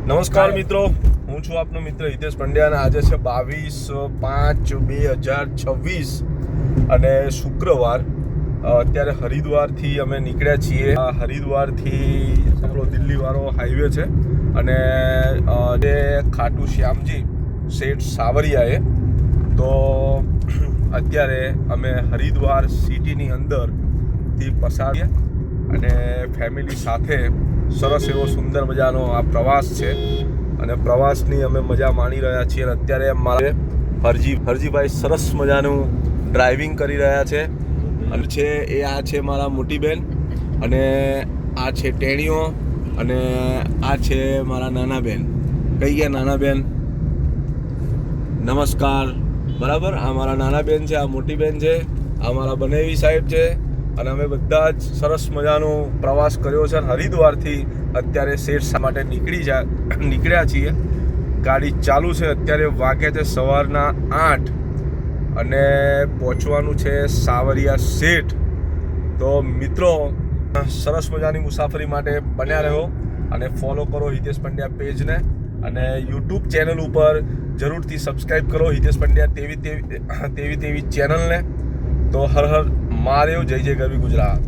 નમસ્કાર મિત્રો, હું છું આપનો મિત્ર હિતેશ પંડ્યા અને આજે છે 22/5/2026 અને શુક્રવાર. અત્યારે હરિદ્વારથી અમે નીકળ્યા છીએ. આ હરિદ્વારથી આપણો દિલ્હીવાળો હાઈવે છે અને જે ખાટુ શ્યામજી શેઠ સાવરિયાએ. તો અત્યારે અમે હરિદ્વાર સિટીની અંદરથી પસાર અને ફેમિલી સાથે સરસ એવો સુંદર મજાનો આ પ્રવાસ છે અને પ્રવાસની અમે મજા માણી રહ્યા છીએ. અને અત્યારે મારે હરજીભાઈ સરસ મજાનું ડ્રાઇવિંગ કરી રહ્યા છે અને આ છે મારા મોટી બેન અને આ છે ટેણીઓ અને આ છે મારા નાના બેન. કઈ ગયા નાના બેન? નમસ્કાર. બરાબર, આ મારા નાના બેન છે, આ મોટી બેન છે, આ મારા બનેવી સાહેબ છે અને અમે બધા જ સરસ મજાનો પ્રવાસ કર્યો છે. હરિદ્વારથી અત્યારે શેઠ માટે નીકળ્યા છીએ. ગાડી ચાલુ છે. અત્યારે વાગ્યા છે સવારના 8 અને પહોંચવાનું છે સાવરિયા શેઠ. તો મિત્રો, સરસ મજાની મુસાફરી માટે બન્યા રહો અને ફોલો કરો હિતેશ પંડ્યા પેજને અને યુટ્યુબ ચેનલ ઉપર જરૂરથી સબસ્ક્રાઈબ કરો હિતેશ પંડ્યા તેવી ચેનલને. તો હર હર મહાદેવ, જય જય ગરવી ગુજરાત.